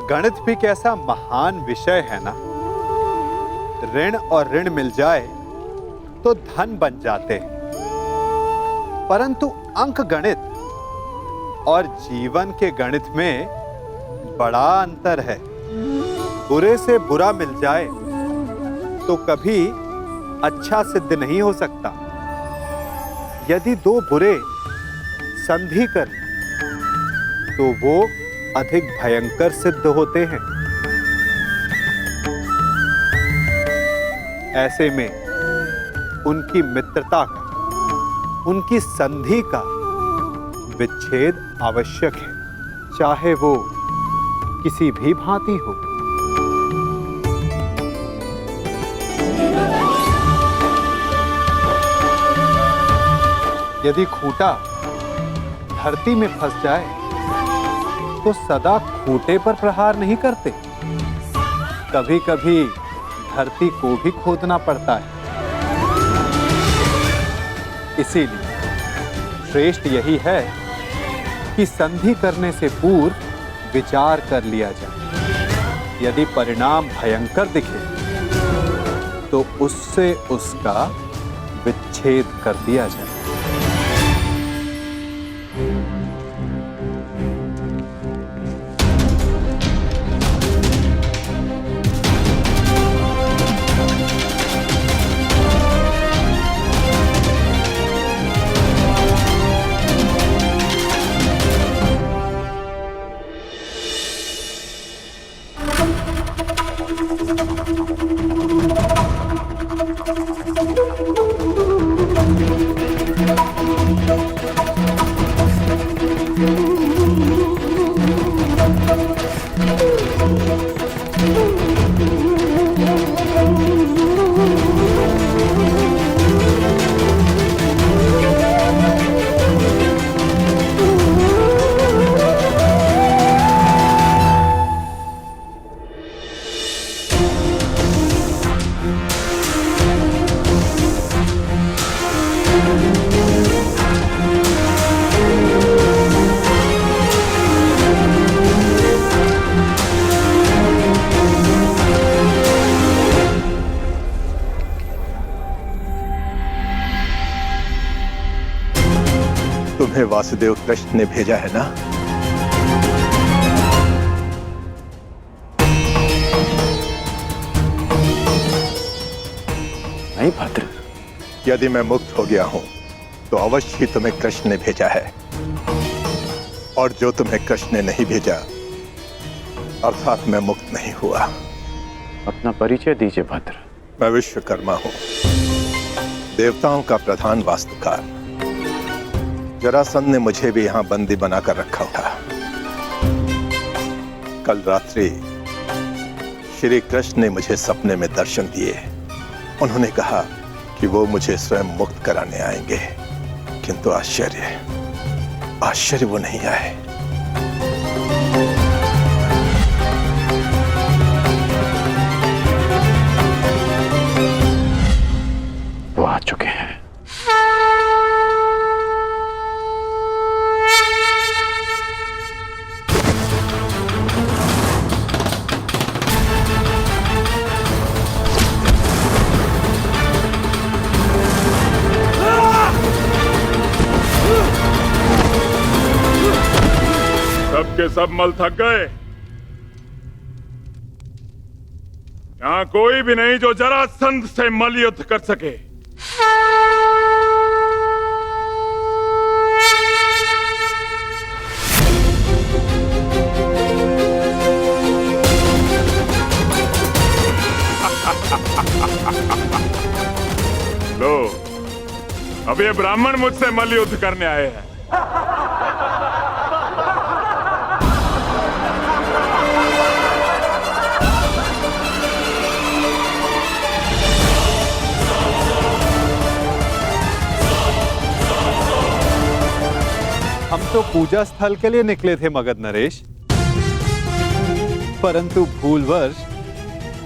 गणित भी कैसा महान विषय है ना। ऋण और ऋण मिल जाए तो धन बन जाते हैं, परंतु अंक गणित और जीवन के गणित में बड़ा अंतर है। बुरे से बुरा मिल जाए तो कभी अच्छा सिद्ध नहीं हो सकता। यदि दो बुरे संधि कर तो वो अधिक भयंकर सिद्ध होते हैं। ऐसे में उनकी मित्रता का, उनकी संधि का विच्छेद आवश्यक है, चाहे वो किसी भी भांति हो। यदि खूंटा धरती में फंस जाए तो सदा खूंटे पर प्रहार नहीं करते, कभी कभी धरती को भी खोदना पड़ता है। इसीलिए श्रेष्ठ यही है कि संधि करने से पूर्व विचार कर लिया जाए। यदि परिणाम भयंकर दिखे तो उससे उसका विच्छेद कर दिया जाए। तुम्हें वासुदेव कृष्ण ने भेजा है ना? नहीं भद्र, यदि मैं मुक्त हो गया हूं तो अवश्य ही तुम्हें कृष्ण ने भेजा है, और जो तुम्हें कृष्ण ने नहीं भेजा अर्थात मैं मुक्त नहीं हुआ। अपना परिचय दीजिए भद्र। मैं विश्वकर्मा हूं, देवताओं का प्रधान वास्तुकार। जरासंध ने मुझे भी यहां बंदी बनाकर रखा था। कल रात्रि श्री कृष्ण ने मुझे सपने में दर्शन दिए। उन्होंने कहा कि वो मुझे स्वयं मुक्त कराने आएंगे, किंतु आश्चर्य वो नहीं आए। वो आ चुके हैं। सबके सब मल थक गए। यहां कोई भी नहीं जो जरासंध से मल युद्ध कर सके। लो, अब ये ब्राह्मण मुझसे मल युद्ध करने आए हैं। हम तो पूजा स्थल के लिए निकले थे मगध नरेश, परंतु भूलवश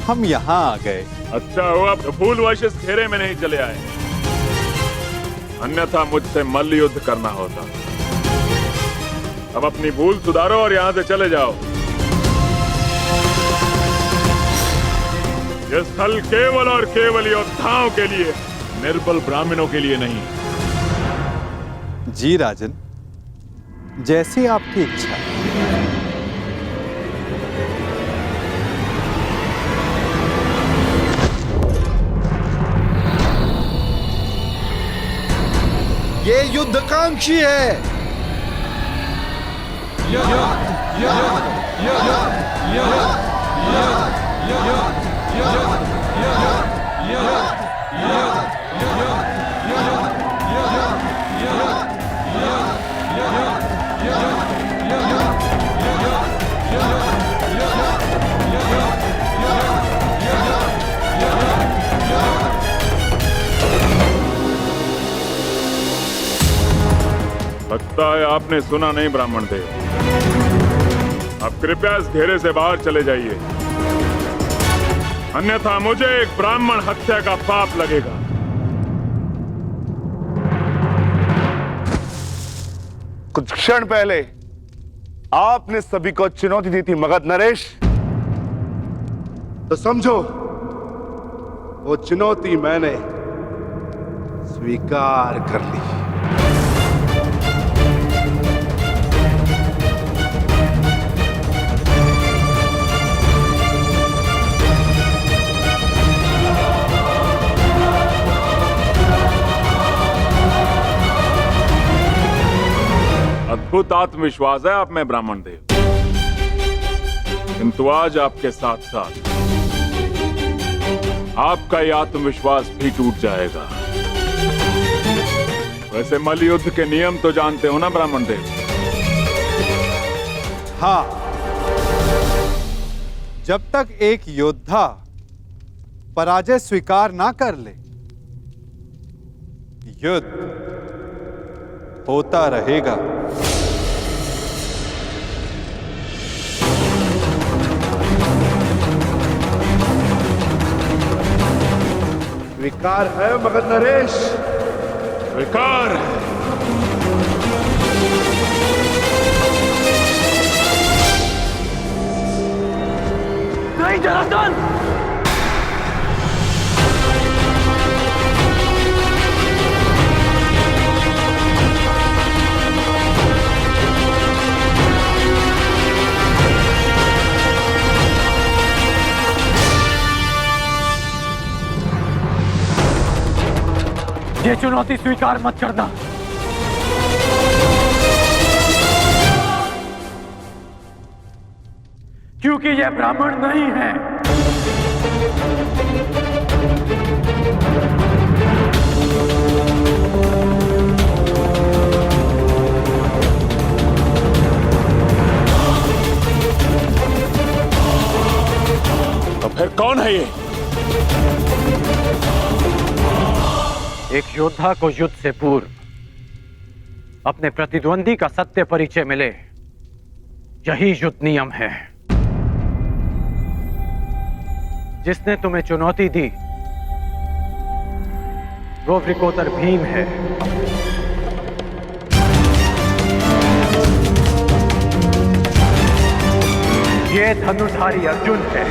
हम यहाँ आ गए। अच्छा हुआ भूलवश इस घेरे में नहीं चले आए, अन्यथा मुझसे मल्ल युद्ध करना होता। अब अपनी भूल सुधारो और यहाँ से चले जाओ। यह स्थल केवल और केवल योद्धाओं के लिए, निर्बल ब्राह्मणों के लिए नहीं। जी राजन, जैसी आपकी इच्छा। ये युद्धकांक्षी है। लगता है आपने सुना नहीं ब्राह्मण देव। अब कृपया इस घेरे से बाहर चले जाइए, अन्यथा मुझे एक ब्राह्मण हत्या का पाप लगेगा। कुछ क्षण पहले आपने सभी को चुनौती दी थी मगध नरेश, तो समझो वो चुनौती मैंने स्वीकार कर ली। अद्भुत आत्मविश्वास है आप में ब्राह्मण देव, किंतु आज आपके साथ साथ आपका यह आत्मविश्वास भी टूट जाएगा। वैसे मल्लयुद्ध के नियम तो जानते हो ना ब्राह्मण देव? हाँ, जब तक एक योद्धा पराजय स्वीकार ना कर ले, युद्ध होता रहेगा। स्वीकार है मगध नरेश? स्वीकार है। नहीं जनार्दन, ये चुनौती स्वीकार मत करना। क्योंकि ये ब्राह्मण नहीं है। तो फिर कौन है ये? एक योद्धा को युद्ध से पूर्व अपने प्रतिद्वंदी का सत्य परिचय मिले, यही युद्ध नियम है। जिसने तुम्हें चुनौती दी वो वृकोदर भीम है। ये धनुर्धारी अर्जुन है।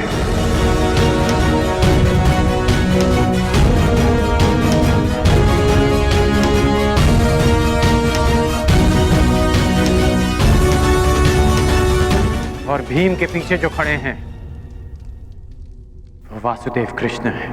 और भीम के पीछे जो खड़े हैं वो वासुदेव कृष्ण है।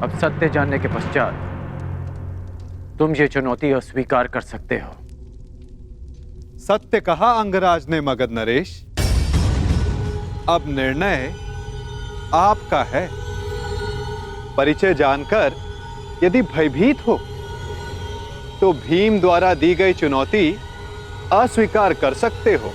अब सत्य जानने के पश्चात तुम ये चुनौती अस्वीकार कर सकते हो। सत्य कहा अंगराज ने मगध नरेश। अब निर्णय आपका है। परिचय जानकर यदि भयभीत हो तो भीम द्वारा दी गई चुनौती अस्वीकार कर सकते हो।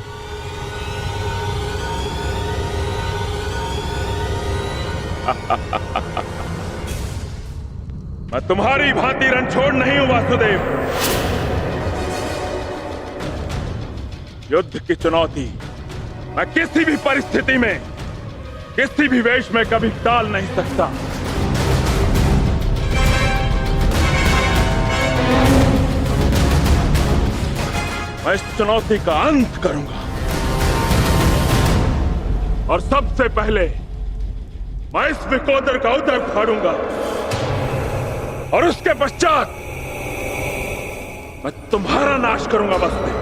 मैं तुम्हारी भांति रणछोड़ नहीं हूं वासुदेव। युद्ध की चुनौती मैं किसी भी परिस्थिति में किसी भी वेश में कभी टाल नहीं सकता। मैं इस चुनौती का अंत करूंगा और सबसे पहले मैं इस विकोदर का उदर फाड़ूंगा और उसके पश्चात मैं तुम्हारा नाश करूंगा। बस में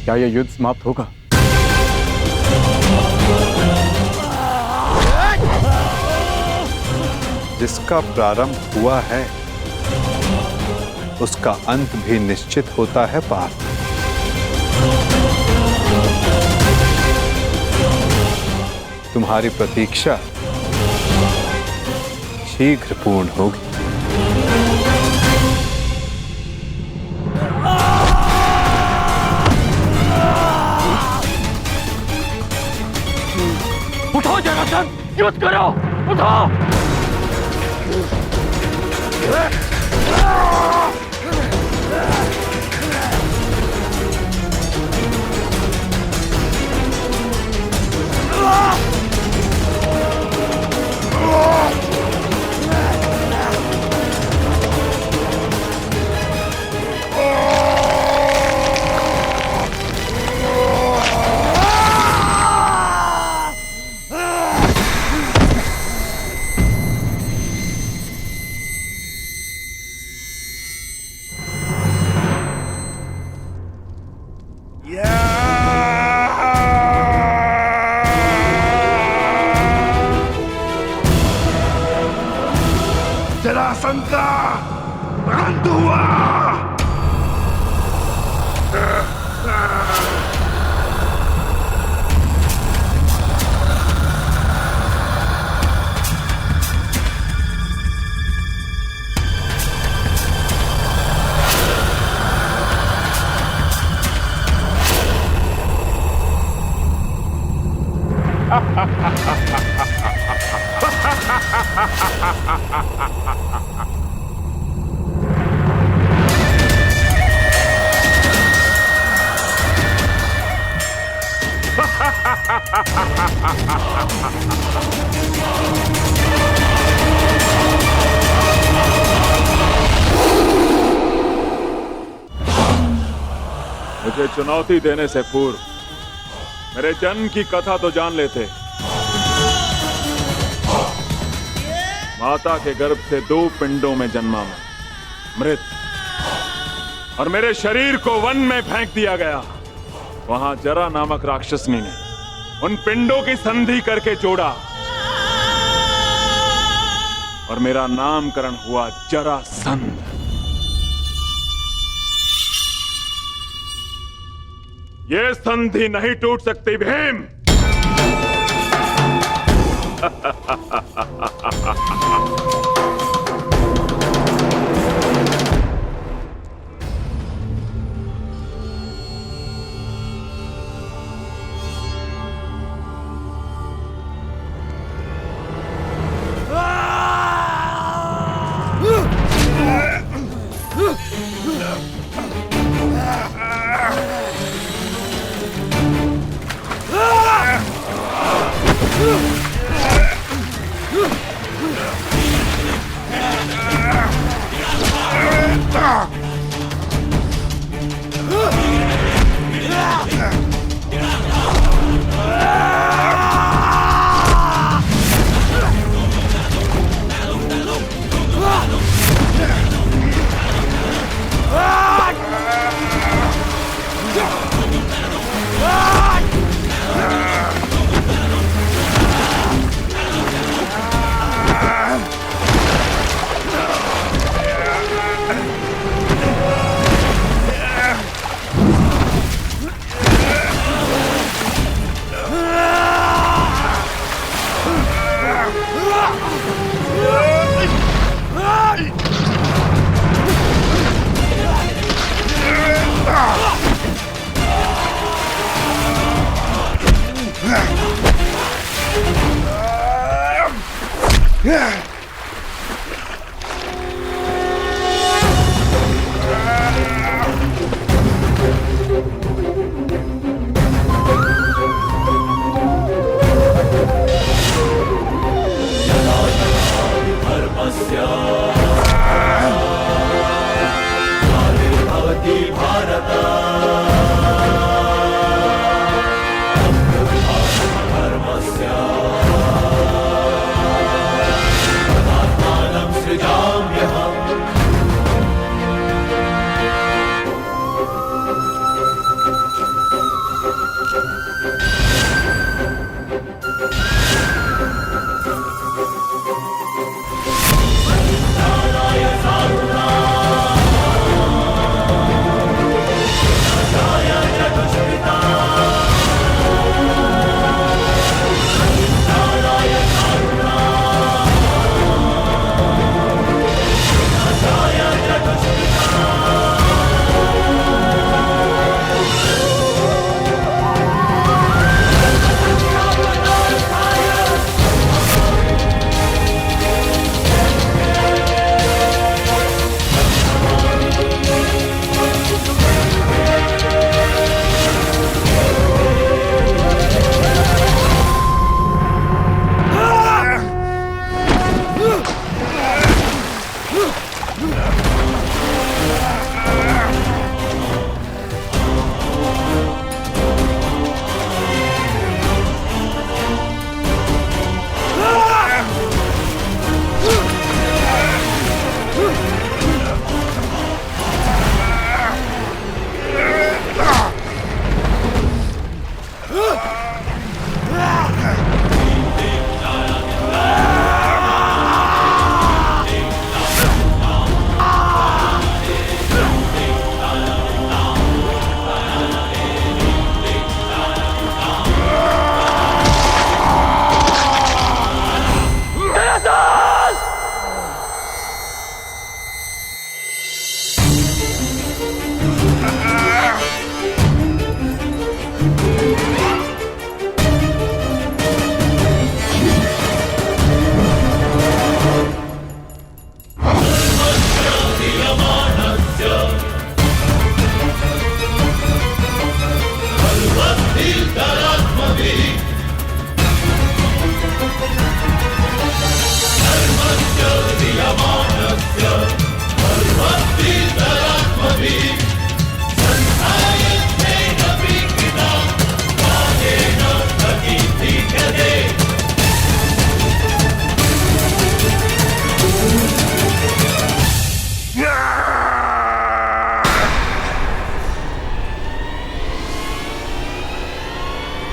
क्या यह युद्ध समाप्त होगा? जिसका प्रारंभ हुआ है उसका अंत भी निश्चित होता है पार्थ। तुम्हारी प्रतीक्षा शीघ्र पूर्ण होगी। उठो जरासंध, युद्ध करो, उठो। जरासंध का अंत हुआ। मुझे चुनौती देने से पूर्व मेरे जन्म की कथा तो जान लेते। माता के गर्भ से 2 पिंडों में जन्मा मैं, मृत, और मेरे शरीर को वन में फेंक दिया गया। वहां जरा नामक राक्षसनी ने उन पिंडों की संधि करके जोड़ा और मेरा नामकरण हुआ जरासंध। ये संधि नहीं टूट सकती भीम।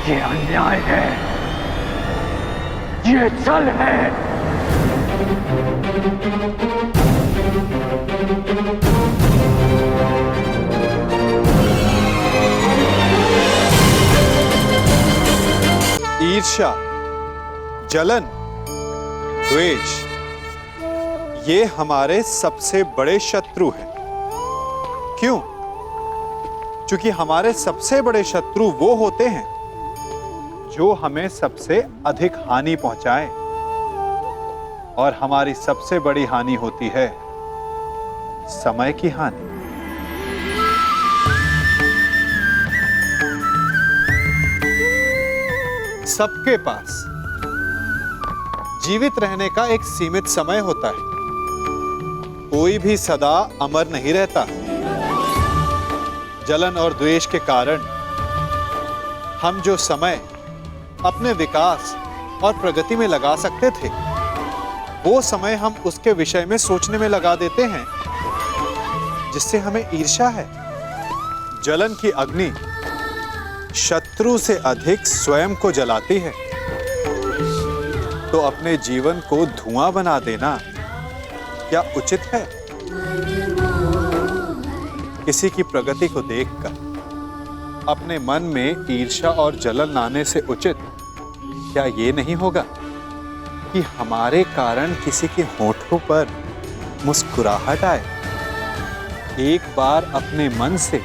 ये अन्याय है, ये छल है। ईर्ष्या, जलन, द्वेष, ये हमारे सबसे बड़े शत्रु हैं। क्यों? क्योंकि हमारे सबसे बड़े शत्रु वो होते हैं जो हमें सबसे अधिक हानि पहुंचाए, और हमारी सबसे बड़ी हानि होती है समय की हानि। सबके पास जीवित रहने का एक सीमित समय होता है। कोई भी सदा अमर नहीं रहता। जलन और द्वेष के कारण हम जो समय अपने विकास और प्रगति में लगा सकते थे, वो समय हम उसके विषय में सोचने में लगा देते हैं जिससे हमें ईर्ष्या है। जलन की अग्नि शत्रु से अधिक स्वयं को जलाती है, तो अपने जीवन को धुआं बना देना क्या उचित है? किसी की प्रगति को देखकर अपने मन में ईर्ष्या और जलन लाने से उचित क्या ये नहीं होगा कि हमारे कारण किसी के होठों पर मुस्कुराहट आए? एक बार अपने मन से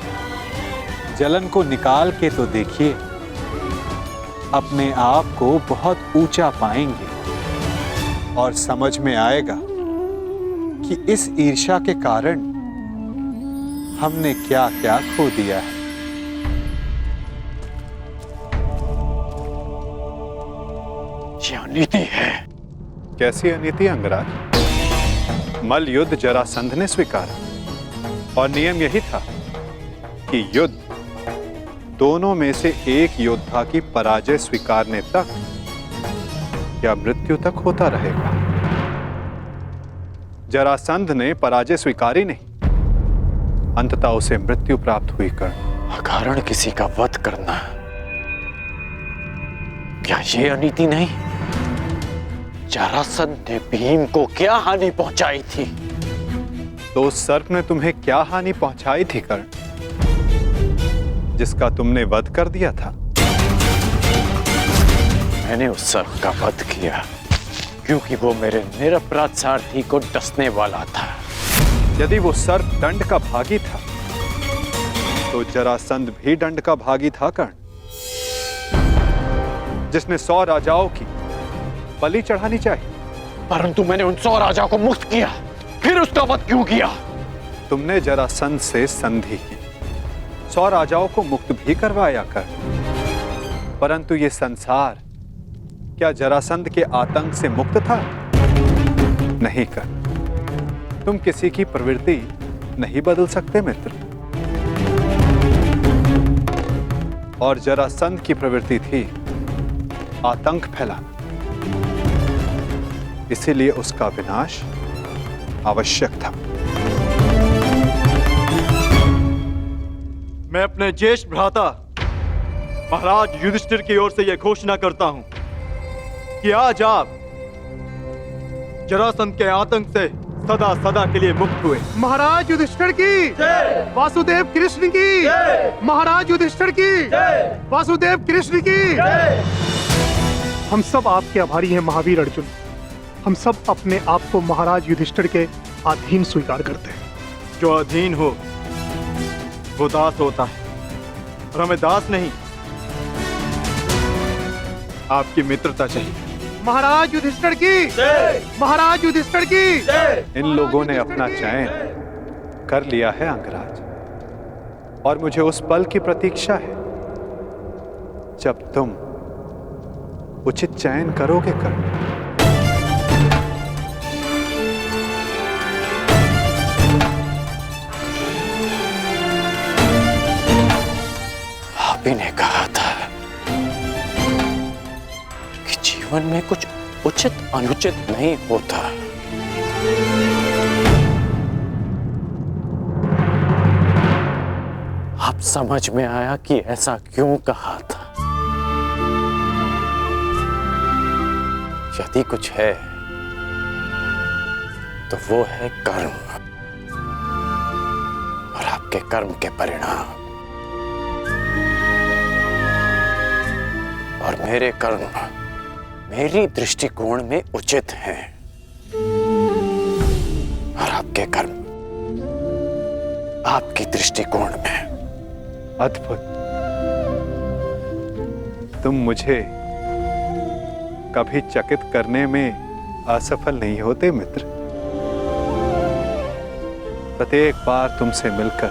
जलन को निकाल के तो देखिए, अपने आप को बहुत ऊंचा पाएंगे और समझ में आएगा कि इस ईर्ष्या के कारण हमने क्या क्या खो दिया है। ये अनीति है। कैसी अनीति अंगराज? मल्ल युद्ध जरासंध ने स्वीकारा और नियम यही था कि युद्ध दोनों में से एक योद्धा की पराजय स्वीकारने तक या मृत्यु तक होता रहेगा। जरासंध ने पराजय स्वीकारी नहीं, अंततः उसे मृत्यु प्राप्त हुई। कर्ण, अकारण किसी का वध करना क्या ये अनीति नहीं? जरासंध ने भीम को क्या हानि पहुंचाई थी? तो उस सर्प ने तुम्हें क्या हानि पहुंचाई थी कर्ण, जिसका तुमने वध कर दिया था? मैंने उस सर्प का वध किया क्योंकि वो मेरे निरपराध सारथी को डसने वाला था। यदि वो सर्प दंड का भागी था तो जरासंध भी दंड का भागी था कर्ण, जिसने 100 राजाओं की बलि चढ़ानी चाहिए। परंतु मैंने उन 100 राजाओं को मुक्त किया, फिर उसका वध क्यों किया? तुमने जरासंध से संधि की, 100 राजाओं को मुक्त भी करवाया कर, परंतु ये संसार क्या जरासंध के आतंक से मुक्त था? नहीं कर। तुम किसी की प्रवृत्ति नहीं बदल सकते मित्र, और जरासंध की प्रवृत्ति थी आतंक फैलाना, इसीलिए उसका विनाश आवश्यक था। मैं अपने ज्येष्ठ भ्राता महाराज युधिष्ठिर की ओर से यह घोषणा करता हूं कि आज आप जरासंध के आतंक से सदा सदा के लिए मुक्त हुए। महाराज युधिष्ठिर की जय, वासुदेव कृष्ण की जय, महाराज युधिष्ठिर की जय, वासुदेव कृष्ण की जय। हम सब आपके आभारी हैं महावीर अर्जुन। हम सब अपने आप को महाराज युधिष्ठिर के अधीन स्वीकार करते हैं। जो अधीन हो वो दास होता है, और हमें दास नहीं, आपकी मित्रता चाहिए। महाराज युधिष्ठिर की जय, महाराज युधिष्ठिर की जय। इन लोगों ने अपना चयन कर लिया है अंगराज, और मुझे उस पल की प्रतीक्षा है जब तुम उचित चयन करोगे कर। आप ही ने कहा था कि जीवन में कुछ उचित अनुचित नहीं होता। अब समझ में आया कि ऐसा क्यों कहा था। यदि कुछ है तो वो है कर्म, और आपके कर्म के परिणाम। और मेरे कर्म मेरी दृष्टिकोण में उचित हैं, और आपके कर्म आपकी दृष्टिकोण में। अद्भुत। तुम मुझे कभी चकित करने में असफल नहीं होते मित्र। प्रत्येक बार तुमसे मिलकर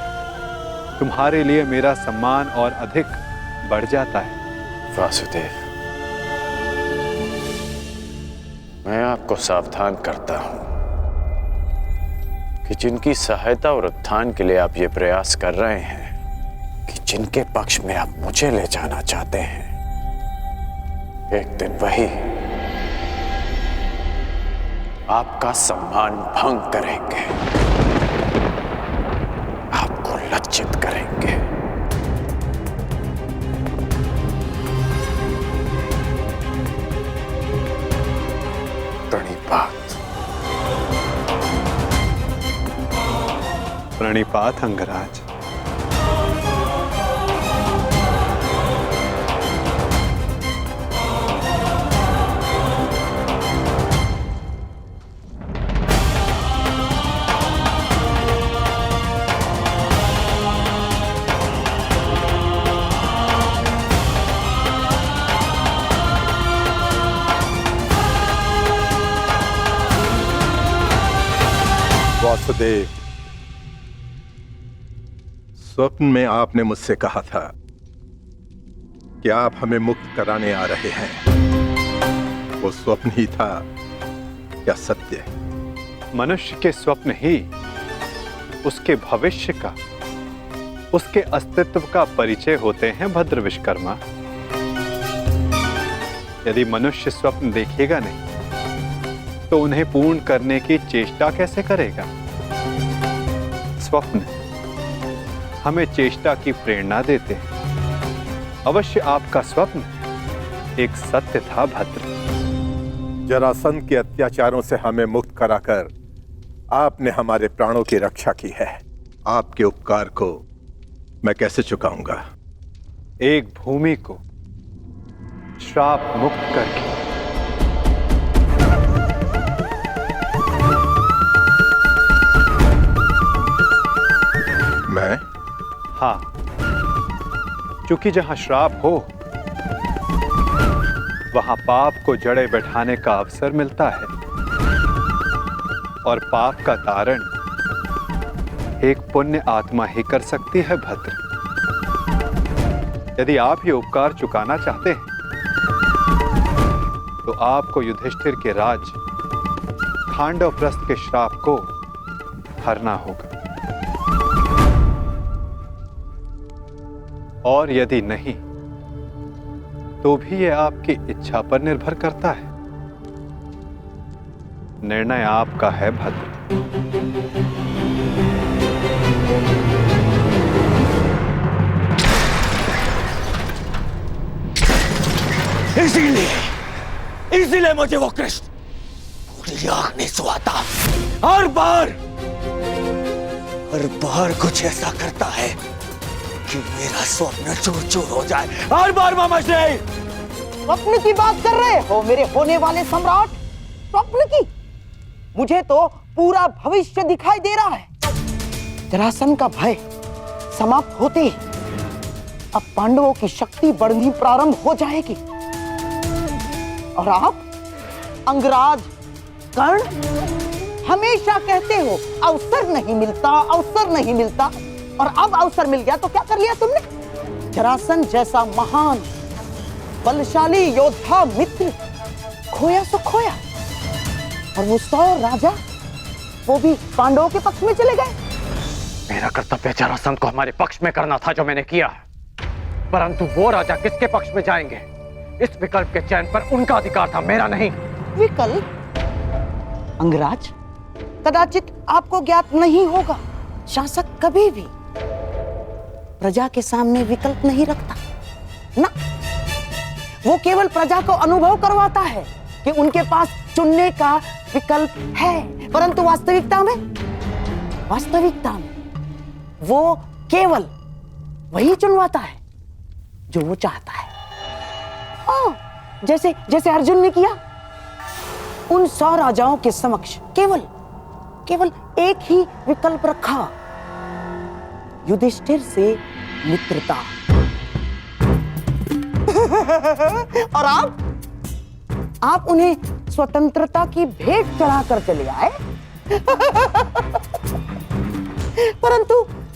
तुम्हारे लिए मेरा सम्मान और अधिक बढ़ जाता है। वासुदेव, मैं आपको सावधान करता हूं कि जिनकी सहायता और उत्थान के लिए आप ये प्रयास कर रहे हैं, कि जिनके पक्ष में आप मुझे ले जाना चाहते हैं, एक दिन वही आपका सम्मान भंग करेंगे, आपको लज्जित करेंगे। प्रणिपात। प्रणिपात अंगराज। वासुदेव, स्वप्न में आपने मुझसे कहा था कि आप हमें मुक्त कराने आ रहे हैं। वो स्वप्न ही था या सत्य? मनुष्य के स्वप्न ही उसके भविष्य का, उसके अस्तित्व का परिचय होते हैं भद्र विश्वकर्मा। यदि मनुष्य स्वप्न देखेगा नहीं तो उन्हें पूर्ण करने की चेष्टा कैसे करेगा? स्वप्न हमें चेष्टा की प्रेरणा देते हैं। अवश्य आपका स्वप्न एक सत्य था भद्र। जरासंध के अत्याचारों से हमें मुक्त कराकर आपने हमारे प्राणों की रक्षा की है। आपके उपकार को मैं कैसे चुकाऊंगा? एक भूमि को श्राप मुक्त करके। मैं? हाँ, क्योंकि जहां श्राप हो वहां पाप को जड़े बैठाने का अवसर मिलता है, और पाप का तारण एक पुण्य आत्मा ही कर सकती है भद्र। यदि आप ये उपकार चुकाना चाहते हैं तो आपको युधिष्ठिर के राज खांडवप्रस्थ के श्राप को हरना होगा, और यदि नहीं तो भी यह आपकी इच्छा पर निर्भर करता है। निर्णय आपका है भद्र। इसीलिए मुझे वो कृष्ण पूरी आंख नहीं सुहाता। हर बार कुछ ऐसा करता है कि मेरा स्वप्न चूर चूर हो जाए। हर बार मामाश्री। स्वप्न की बात कर रहे हो मेरे होने वाले सम्राट? स्वप्न की? मुझे तो पूरा भविष्य दिखाई दे रहा है। जरासंध का भय समाप्त होते ही अब पांडवों की शक्ति बढ़नी प्रारंभ हो जाएगी, और आप अंगराज कर्ण हमेशा कहते हो अवसर नहीं मिलता, अवसर नहीं मिलता, और अब अवसर मिल गया तो क्या कर लिया तुमने? जरासंध जैसा महान बलशाली योद्धा मित्र खोया सो खोया, और वो 100 राजा वो भी पांडवों के पक्ष में चले गए। मेरा कर्तव्य जरासंध को हमारे पक्ष में करना था जो मैंने किया, परंतु वो राजा किसके पक्ष में जाएंगे, इस विकल्प के चयन पर उनका अधिकार था, मेरा नहीं। विकल्प? अंगराज, कदाचित आपको ज्ञात नहीं होगा, शासक कभी भी प्रजा के सामने विकल्प नहीं रखता ना। वो केवल प्रजा को अनुभव करवाता है कि उनके पास चुनने का विकल्प है, परंतु वास्तविकता में वो केवल वही चुनवाता है जो वो चाहता है। जैसे जैसे अर्जुन ने किया, उन 100 राजाओं के समक्ष केवल एक ही विकल्प रखा, युधिष्ठिर से मित्रता। और आप उन्हें स्वतंत्रता की भेंट चढ़ाकर चले आए।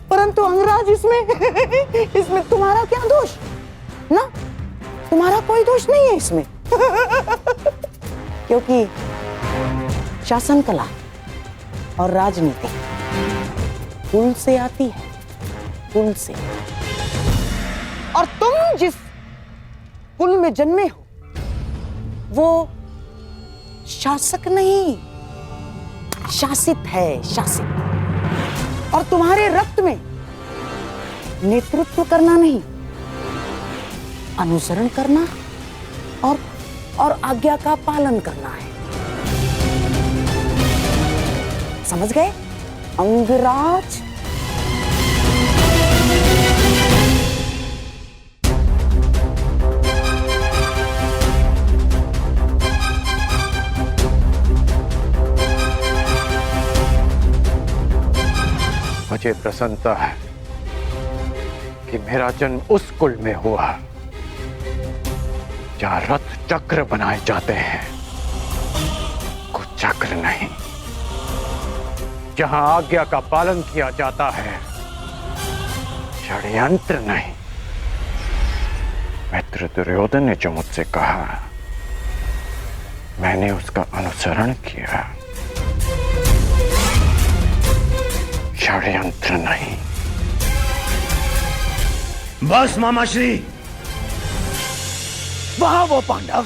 परंतु अंगराज, इसमें तुम्हारा क्या दोष? ना, तुम्हारा कोई दोष नहीं है इसमें। क्योंकि शासन कला और राजनीति कुल से आती है, कुल से। और तुम जिस कुल में जन्मे हो वो शासक नहीं, शासित है, शासित। और तुम्हारे रक्त में नेतृत्व करना नहीं, अनुसरण करना और आज्ञा का पालन करना है। समझ गए अंगराज? मुझे प्रसन्नता है कि मेरा जन्म उस कुल में हुआ जहां रथ चक्र बनाए जाते हैं, कुचक्र नहीं, जहां आज्ञा का पालन किया जाता है, षड्यंत्र नहीं। मित्र दुर्योधन ने जो मुझसे कहा, मैंने उसका अनुसरण किया, षड्यंत्र नहीं। बस मामाश्री, वहां वो पांडव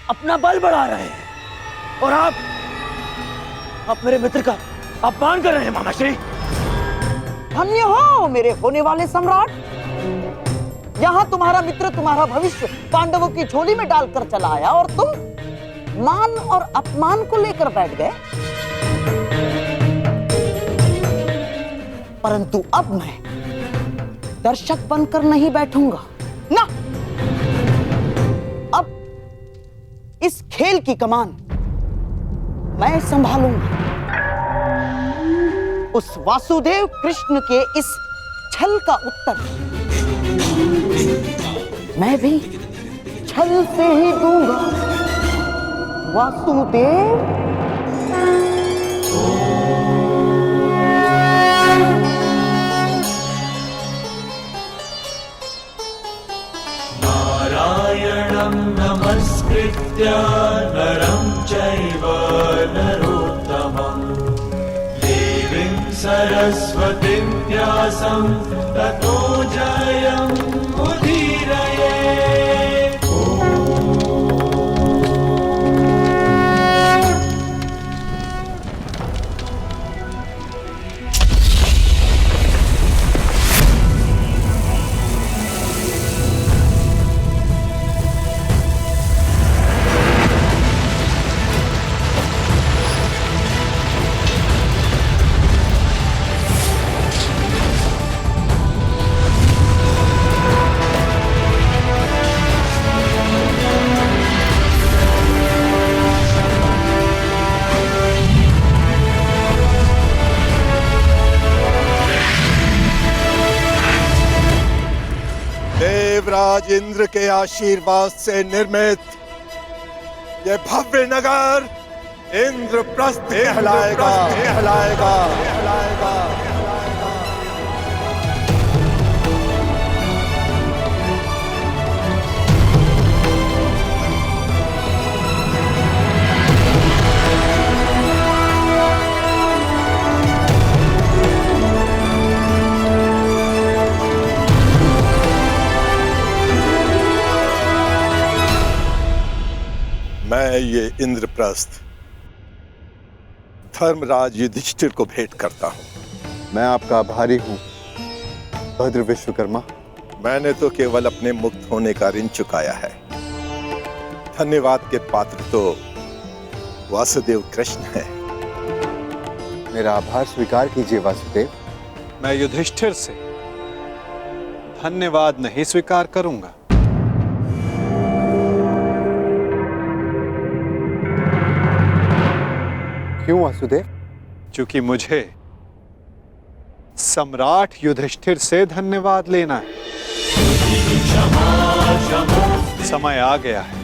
अपना बल बढ़ा रहे हैं और आप मेरे मित्र का अपमान कर रहे हैं मामाश्री। धन्य हो मेरे होने वाले सम्राट, यहां तुम्हारा मित्र तुम्हारा भविष्य पांडवों की झोली में डालकर चला आया और तुम मान और अपमान को लेकर बैठ गए। परंतु अब मैं दर्शक बनकर नहीं बैठूंगा ना। अब इस खेल की कमान मैं संभालूंगा। उस वासुदेव कृष्ण के इस छल का उत्तर मैं भी छल से ही दूंगा। वासुदेव नमस्कृत्य नरं चैव नरोत्तमं देवीं सरस्वतीं व्यासं ततो जयमुदीरये। देवराज इंद्र के आशीर्वाद से निर्मित ये भव्य नगर इंद्रप्रस्थ कहलाएगा। मैं ये इंद्रप्रस्थ धर्मराज युधिष्ठिर को भेंट करता हूं। मैं आपका आभारी हूं भद्र विश्वकर्मा। मैंने तो केवल अपने मुक्त होने का ऋण चुकाया है। धन्यवाद के पात्र तो वासुदेव कृष्ण है। मेरा आभार स्वीकार कीजिए वासुदेव। मैं युधिष्ठिर से धन्यवाद नहीं स्वीकार करूंगा। क्यों वासुदेव? क्योंकि मुझे सम्राट युधिष्ठिर से धन्यवाद लेना है। समय आ गया है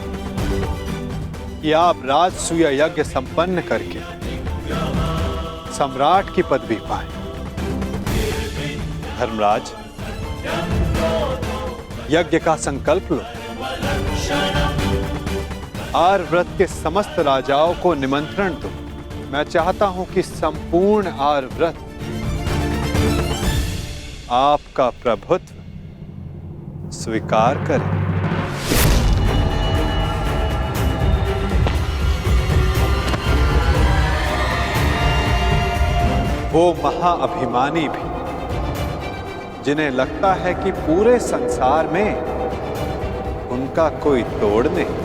कि आप राजसूय यज्ञ संपन्न करके सम्राट की पदवी पाएं। धर्मराज, यज्ञ का संकल्प लो। आर्यव्रत के समस्त राजाओं को निमंत्रण दो। मैं चाहता हूं कि संपूर्ण आर्यव्रत आपका प्रभुत्व स्वीकार करे। वो महाअभिमानी भी जिन्हें लगता है कि पूरे संसार में उनका कोई तोड़ नहीं।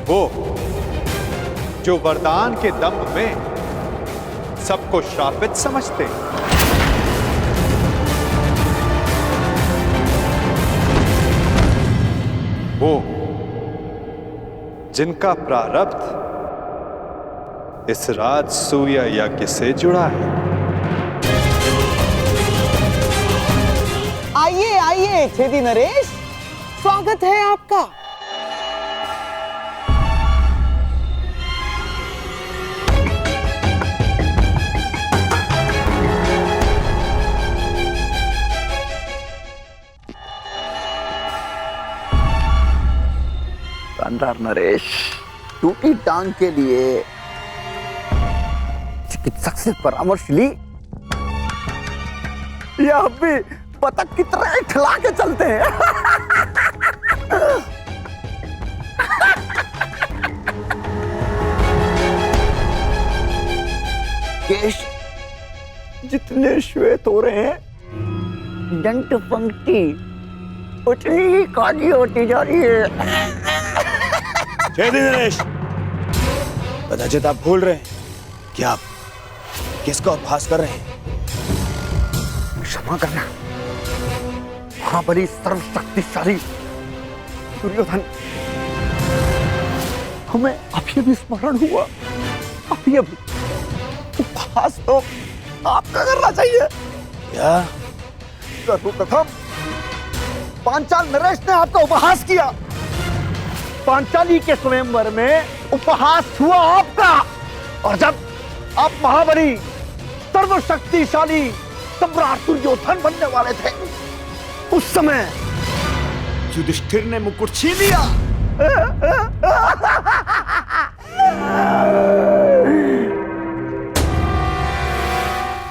वो जो वरदान के दंभ में सबको श्रापित समझते हैं। वो जिनका प्रारब्ध इस राजसूय यज्ञ से जुड़ा है। आइए आइए छेदी नरेश, स्वागत है आपका। शानदार नरेश, टूटी टांग के लिए चिकित्सक से परामर्श ली या अब भी पतंग की तरह ठिला के चलते हैं? केश जितने श्वेत हो रहे हैं, दंत पंक्ति उतनी ही काली होती जा रही है। छेदी नरेश, कदाचित आप भूल रहे हैं कि आप किसका उपहास कर रहे हैं। क्षमा करना महाबली सर्वशक्तिशाली दुर्योधन, हमें अभी भी स्मरण हुआ। अभी उपहास तो आपका करना चाहिए। क्या? सर्वप्रथम पांचाल नरेश ने आपका उपहास किया। पांचाली के स्वयंवर में उपहास हुआ आपका, और जब आप महाबली सर्वशक्तिशाली सम्राट दुर्योधन बनने वाले थे, उस समय युधिष्ठिर ने मुकुट छीन लिया।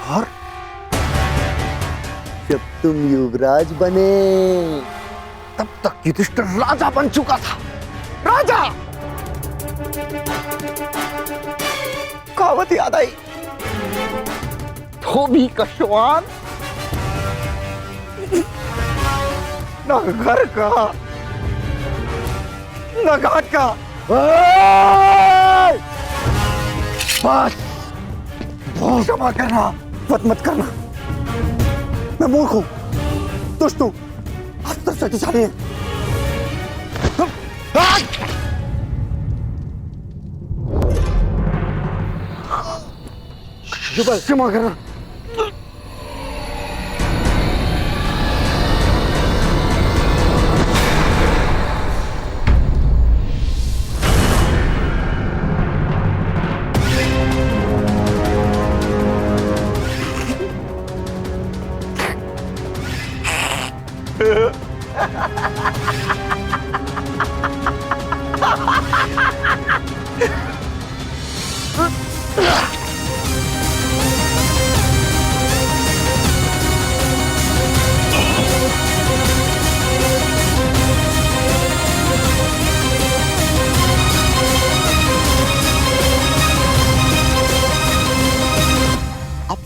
और जब तुम युवराज बने, तब तक युधिष्ठिर राजा बन चुका था। राजा! कहावत याद आई, धोबी का श्वान न घर का न घाट का। बस क्षमा करना, मत करना। मैं मूर्ख हूं, दुष्ट हूं, अस्त्र शक्तिशाली है। क्षमा करना।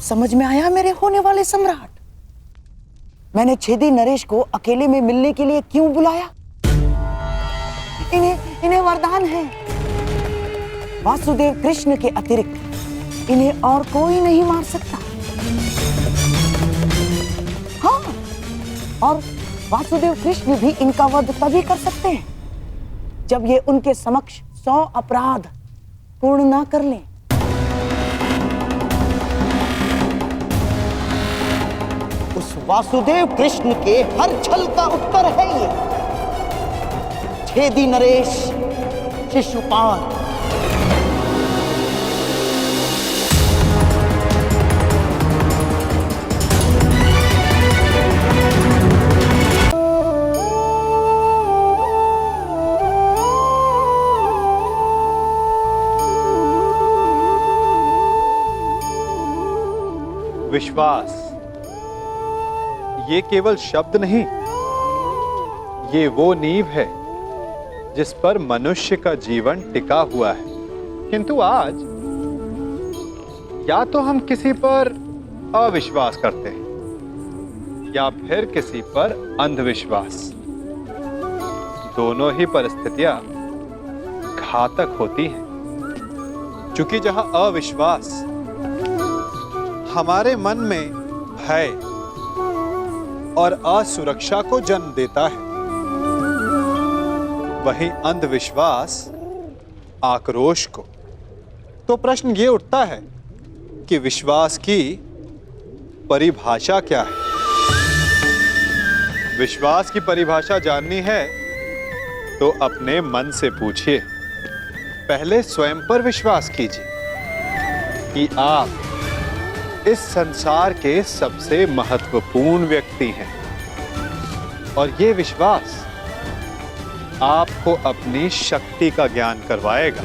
समझ में आया मेरे होने वाले सम्राट। मैंने छेदी नरेश को अकेले में मिलने के लिए क्यों बुलाया? इन्हें वरदान है, वासुदेव कृष्ण के अतिरिक्त इन्हें और कोई नहीं मार सकता। हाँ, और वासुदेव कृष्ण भी इनका वध तभी कर सकते हैं जब ये उनके समक्ष 100 अपराध पूर्ण ना कर लें। उस वासुदेव कृष्ण के हर छल का उत्तर है ये छेदी नरेश शिशुपाल। विश्वास ये केवल शब्द नहीं, ये वो नींव है जिस पर मनुष्य का जीवन टिका हुआ है। किंतु आज या तो हम किसी पर अविश्वास करते हैं या फिर किसी पर अंधविश्वास। दोनों ही परिस्थितियां घातक होती हैं, क्योंकि जहां अविश्वास हमारे मन में भय और असुरक्षा को जन्म देता है, वहीं अंधविश्वास आक्रोश को। तो प्रश्न ये उठता है कि विश्वास की परिभाषा क्या है? विश्वास की परिभाषा जाननी है तो अपने मन से पूछिए। पहले स्वयं पर विश्वास कीजिए कि आप इस संसार के सबसे महत्वपूर्ण व्यक्ति हैं, और ये विश्वास आपको अपनी शक्ति का ज्ञान करवाएगा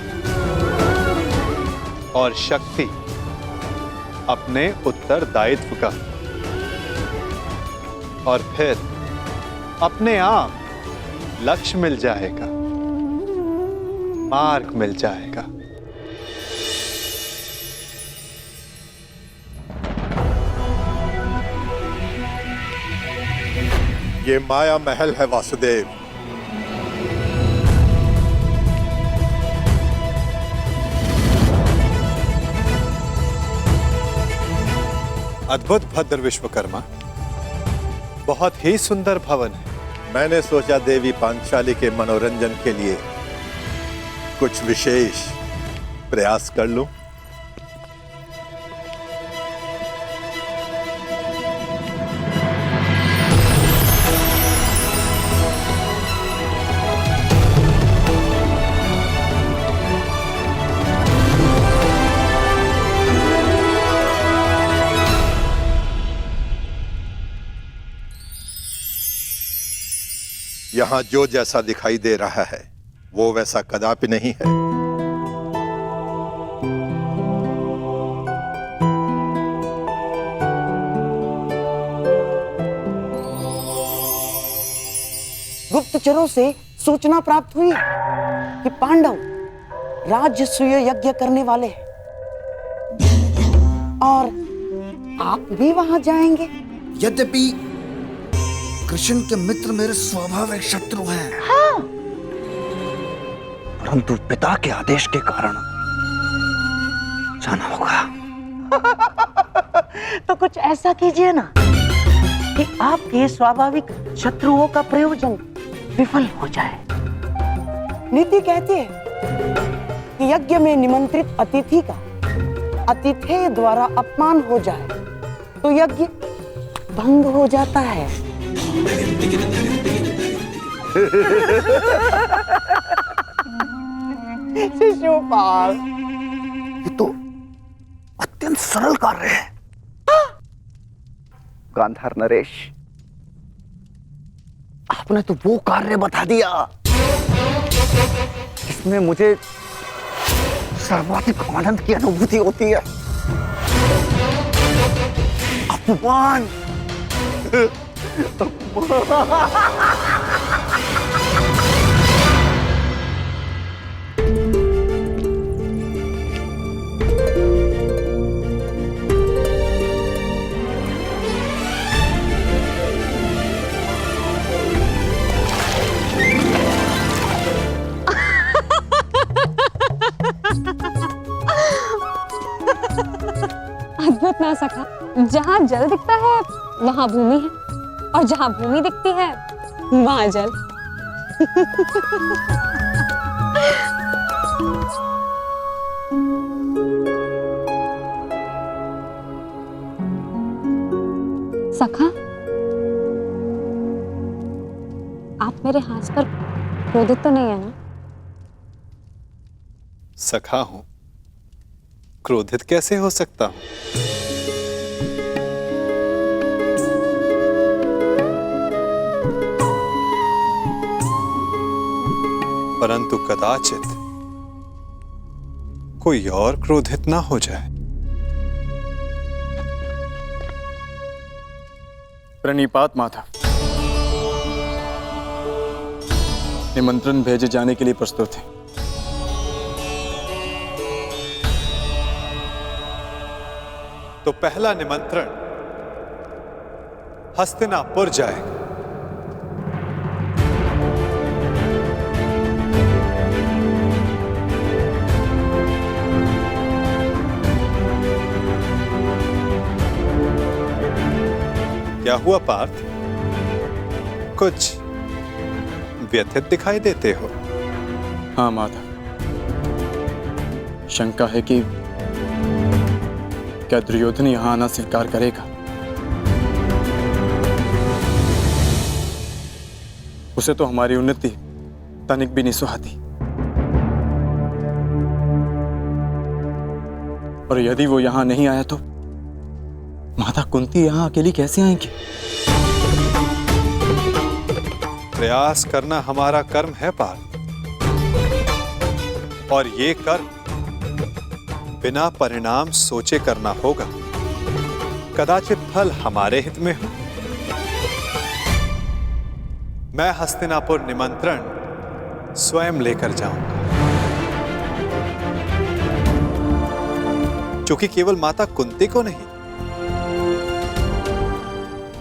और शक्ति अपने उत्तरदायित्व का, और फिर अपने आप लक्ष्य मिल जाएगा, मार्ग मिल जाएगा। ये माया महल है वासुदेव। अद्भुत भद्र विश्वकर्मा, बहुत ही सुंदर भवन है। मैंने सोचा देवी पांचाली के मनोरंजन के लिए कुछ विशेष प्रयास कर लूं। यहां जो जैसा दिखाई दे रहा है वो वैसा कदापि नहीं है। गुप्तचरों से सूचना प्राप्त हुई कि पांडव राजसूय यज्ञ करने वाले हैं और आप भी वहां जाएंगे। यद्यपि कृष्ण के मित्र मेरे स्वाभाविक शत्रु हैं, हाँ। परंतु पिता के आदेश के कारण जाना होगा। तो कुछ ऐसा कीजिए ना कि आपके स्वाभाविक शत्रुओं का प्रयोजन विफल हो जाए। नीति कहती है कि यज्ञ में निमंत्रित अतिथि का अतिथेय द्वारा अपमान हो जाए तो यज्ञ भंग हो जाता है। शिशुपाल, ये तो अत्यंत सरल कार्य है। गांधार नरेश, आपने तो वो कार्य बता दिया जिसमें मुझे सर्वाधिक आनंद की अनुभूति होती है। अपमान। जहाँ जल दिखता है वहाँ भूमि है, और जहाँ भूमि दिखती है वहाँ जल। सखा, आप मेरे हाथ पर क्रोधित तो नहीं है ना? सखा हूं, क्रोधित कैसे हो सकता हूं? परंतु कदाचित कोई और क्रोधित ना हो जाए। प्रणिपात माता, निमंत्रण भेजे जाने के लिए प्रस्तुत है। तो पहला निमंत्रण हस्तिनापुर जाएगा। क्या हुआ पार्थ? कुछ व्यथित दिखाई देते हो। हाँ माता, शंका है कि क्या दुर्योधन यहां आना स्वीकार करेगा? उसे तो हमारी उन्नति तनिक भी नहीं सुहाती, और यदि वो यहां नहीं आया तो माता कुंती यहां अकेली कैसे आएंगी? प्रयास करना हमारा कर्म है पार्थ, और ये कर्म बिना परिणाम सोचे करना होगा। कदाचित फल हमारे हित में हो। मैं हस्तिनापुर निमंत्रण स्वयं लेकर जाऊंगा, क्योंकि केवल माता कुंती को नहीं,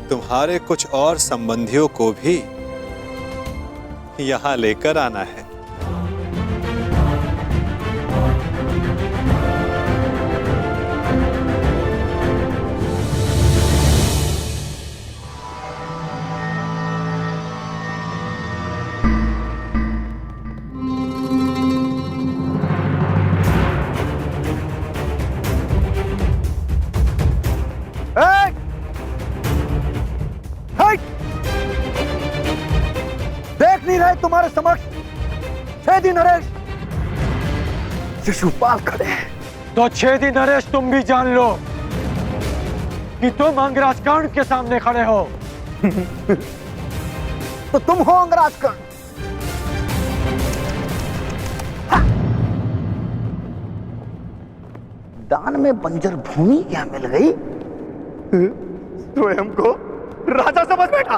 तुम्हारे कुछ और संबंधियों को भी यहां लेकर आना है। देख नहीं रहे तुम्हारे समक्ष छेदी नरेश शिशुपाल खड़े हैं। तो छेदी नरेश, तुम भी जान लो कि तुम अंगराज कर्ण के सामने खड़े हो। तो तुम हो अंगराज कर्ण। दान में बंजर भूमि क्या मिल गई? स्वयं को राजा समझ बैठा।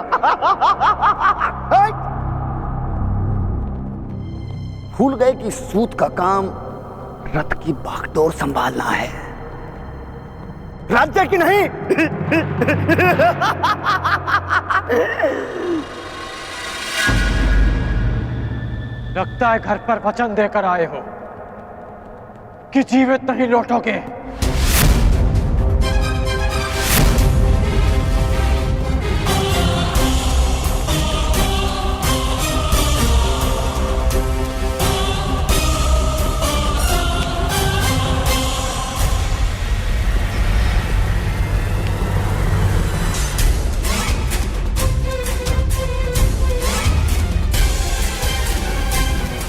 भूल गए कि सूत का काम रथ की बागडोर संभालना है, राज्य की नहीं। लगता है घर पर वचन देकर आए हो कि जीवित नहीं लौटोगे।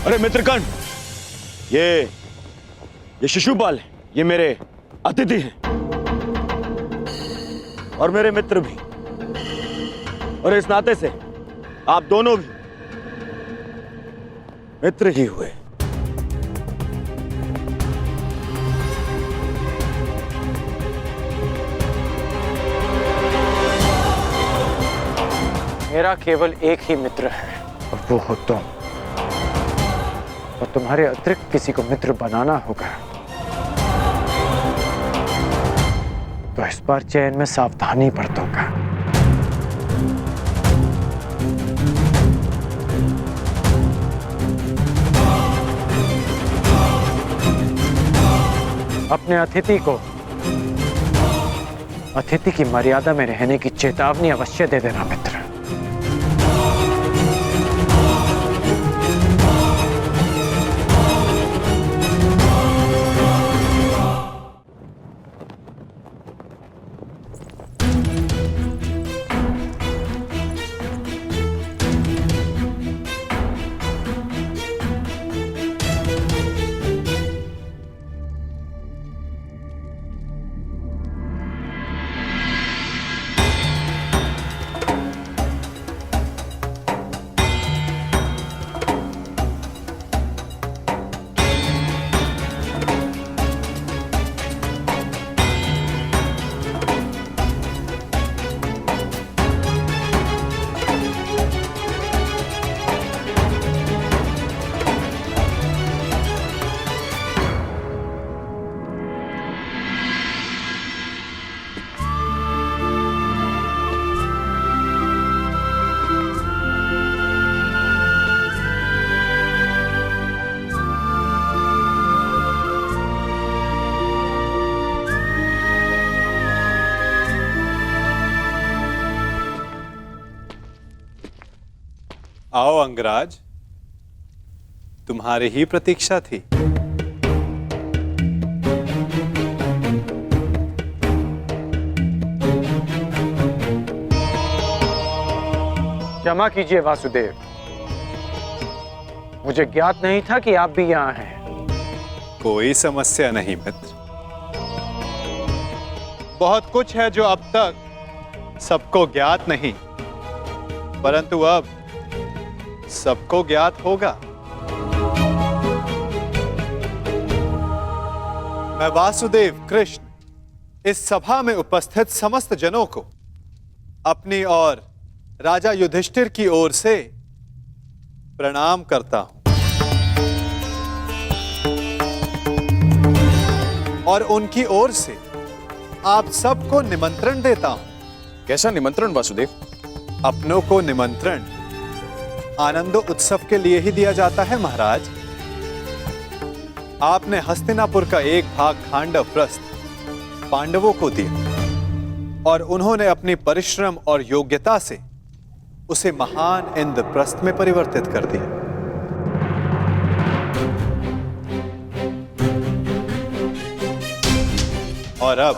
अरे मित्रकर्ण, ये शिशुपाल है, ये मेरे अतिथि हैं और मेरे मित्र भी, और इस नाते से आप दोनों भी मित्र ही हुए। मेरा केवल एक ही मित्र है, और वो हो तुम। और तुम्हारे अतिरिक्त किसी को मित्र बनाना होगा तो इस बार चयन में सावधानी बरतूंगा। अपने अतिथि को अतिथि की मर्यादा में रहने की चेतावनी अवश्य दे देना मित्र। आओ अंगराज, तुम्हारी ही प्रतीक्षा थी। क्षमा कीजिए वासुदेव, मुझे ज्ञात नहीं था कि आप भी यहाँ हैं। कोई समस्या नहीं मित्र। बहुत कुछ है जो अब तक सबको ज्ञात नहीं, परंतु अब सबको ज्ञात होगा। मैं वासुदेव कृष्ण इस सभा में उपस्थित समस्त जनों को अपनी और राजा युधिष्ठिर की ओर से प्रणाम करता हूं और उनकी ओर से आप सबको निमंत्रण देता हूं। कैसा निमंत्रण वासुदेव? अपनों को निमंत्रण आनंदो उत्सव के लिए ही दिया जाता है महाराज। आपने हस्तिनापुर का एक भाग खांडव प्रस्थ पांडवों को दिया और उन्होंने अपनी परिश्रम और योग्यता से उसे महान इंद्रप्रस्थ में परिवर्तित कर दिया। और अब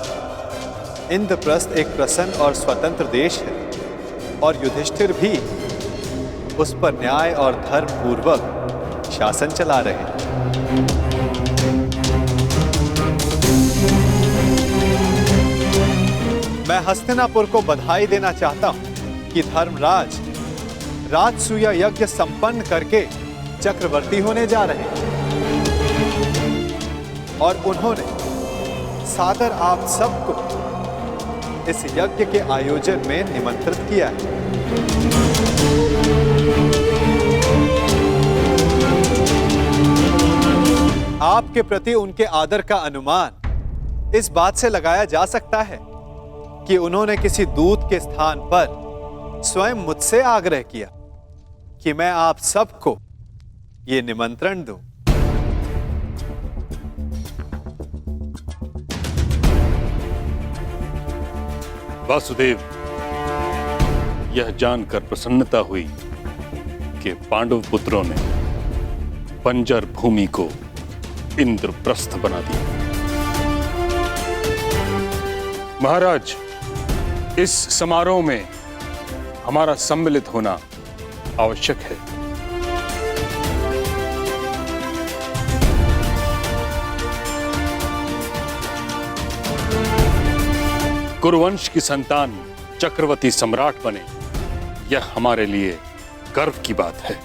इंद्रप्रस्थ एक प्रसन्न और स्वतंत्र देश है और युधिष्ठिर भी उस पर न्याय और धर्म पूर्वक शासन चला रहे हैं। मैं हस्तिनापुर को बधाई देना चाहता हूं कि धर्मराज राजसूया यज्ञ संपन्न करके चक्रवर्ती होने जा रहे हैं और उन्होंने सादर आप सबको इस यज्ञ के आयोजन में निमंत्रित किया है। आपके प्रति उनके आदर का अनुमान इस बात से लगाया जा सकता है कि उन्होंने किसी दूत के स्थान पर स्वयं मुझसे आग्रह किया कि मैं आप सबको ये निमंत्रण दूं। वासुदेव, यह जानकर प्रसन्नता हुई कि पांडव पुत्रों ने बंजर भूमि को इंद्रप्रस्थ बना दिया। महाराज, इस समारोह में हमारा सम्मिलित होना आवश्यक है। कुरुवंश की संतान चक्रवर्ती सम्राट बने, यह हमारे लिए गर्व की बात है।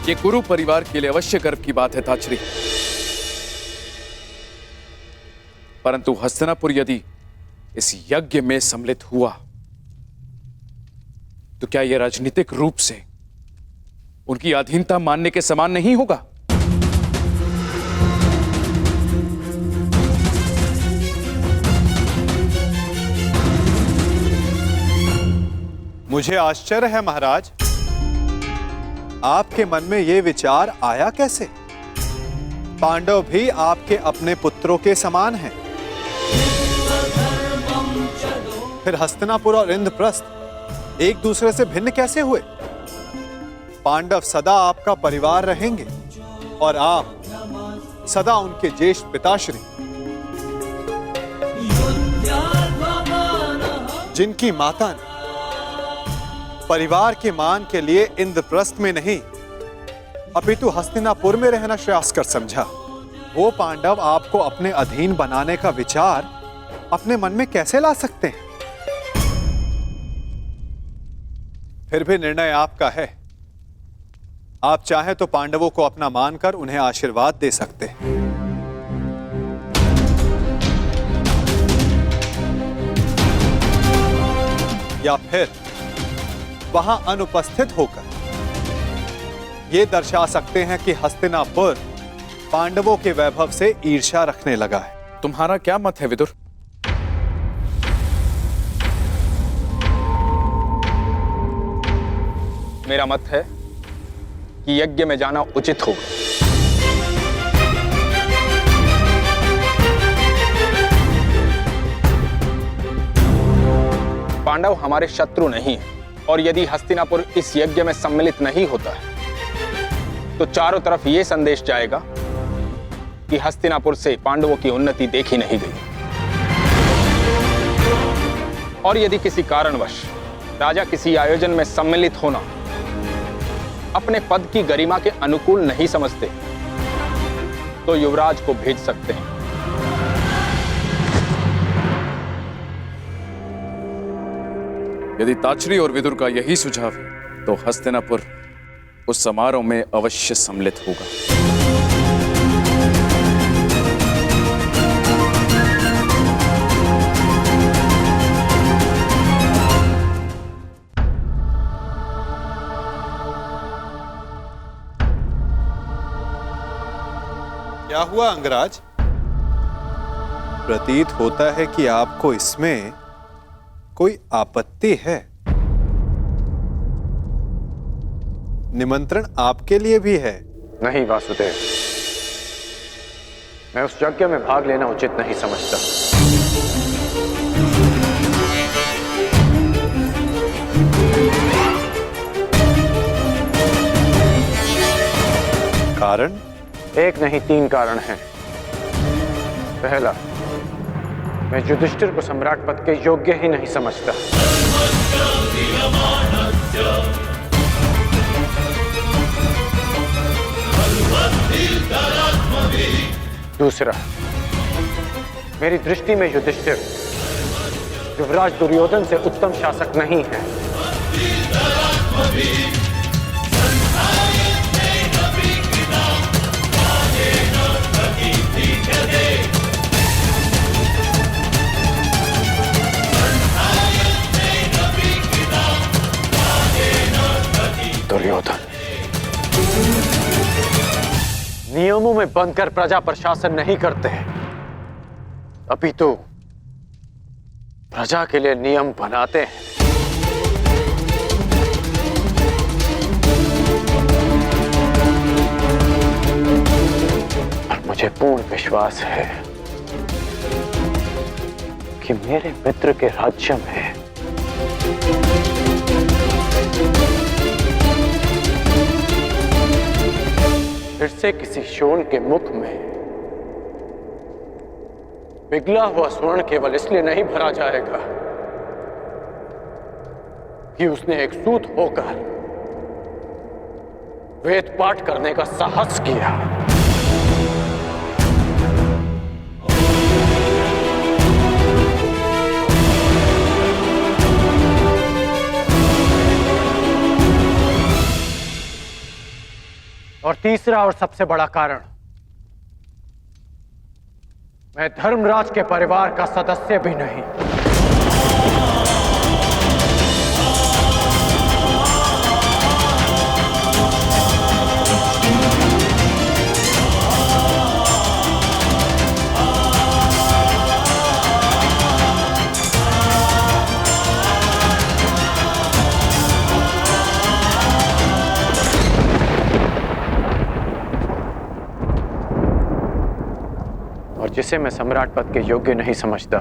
ये कुरु परिवार के लिए अवश्य गर्व की बात है ताचरी, परंतु हस्तिनापुर यदि इस यज्ञ में सम्मिलित हुआ तो क्या यह राजनीतिक रूप से उनकी अधीनता मानने के समान नहीं होगा? मुझे आश्चर्य है महाराज, आपके मन में ये विचार आया कैसे? पांडव भी आपके अपने पुत्रों के समान हैं। फिर हस्तिनापुर और इंद्रप्रस्थ एक दूसरे से भिन्न कैसे हुए? पांडव सदा आपका परिवार रहेंगे और आप सदा उनके ज्येष्ठ पिताश्री, जिनकी माता ने परिवार के मान के लिए इंद्रप्रस्थ में नहीं अपितु हस्तिनापुर में रहना श्रेयस्कर समझा, वो पांडव आपको अपने अधीन बनाने का विचार अपने मन में कैसे ला सकते हैं? फिर भी निर्णय आपका है। आप चाहें तो पांडवों को अपना मानकर उन्हें आशीर्वाद दे सकते हैं, या फिर वहां अनुपस्थित होकर यह दर्शा सकते हैं कि हस्तिनापुर पांडवों के वैभव से ईर्ष्या रखने लगा है। तुम्हारा क्या मत है विदुर? मेरा मत है कि यज्ञ में जाना उचित होगा। पांडव हमारे शत्रु नहीं हैं, और यदि हस्तिनापुर इस यज्ञ में सम्मिलित नहीं होता है तो चारों तरफ यह संदेश जाएगा कि हस्तिनापुर से पांडवों की उन्नति देखी नहीं गई। और यदि किसी कारणवश राजा किसी आयोजन में सम्मिलित होना अपने पद की गरिमा के अनुकूल नहीं समझते तो युवराज को भेज सकते हैं। यदि ताचरी और विदुर का यही सुझाव है तो हस्तिनापुर उस समारोह में अवश्य सम्मिलित होगा। क्या हुआ अंगराज? प्रतीत होता है कि आपको इसमें कोई आपत्ति है। निमंत्रण आपके लिए भी है। नहीं वासुदेव, मैं उस यज्ञ में भाग लेना उचित नहीं समझता। कारण? एक नहीं, 3 कारण हैं। पहला, मैं युधिष्ठिर को सम्राट पद के योग्य ही नहीं समझता। दूसरा, मेरी दृष्टि में युधिष्ठिर युवराज दुर्योधन से उत्तम शासक नहीं है। दुर्योधन नियमों में बंधकर प्रजा पर शासन नहीं करते, अपितु प्रजा के लिए नियम बनाते हैं। और मुझे पूर्ण विश्वास है कि मेरे मित्र के राज्य में फिर से किसी शोण के मुख में पिघला हुआ स्वर्ण केवल इसलिए नहीं भरा जाएगा कि उसने एक सूत होकर वेद पाठ करने का साहस किया। और तीसरा और सबसे बड़ा कारण, मैं धर्मराज के परिवार का सदस्य भी नहीं। जिसे मैं सम्राट पद के योग्य नहीं समझता,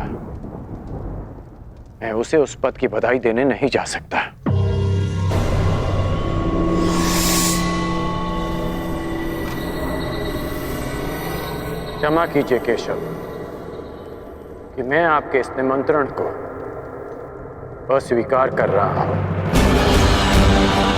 मैं उसे उस पद की बधाई देने नहीं जा सकता। क्षमा कीजिए केशव कि मैं आपके इस निमंत्रण को अस्वीकार कर रहा हूं।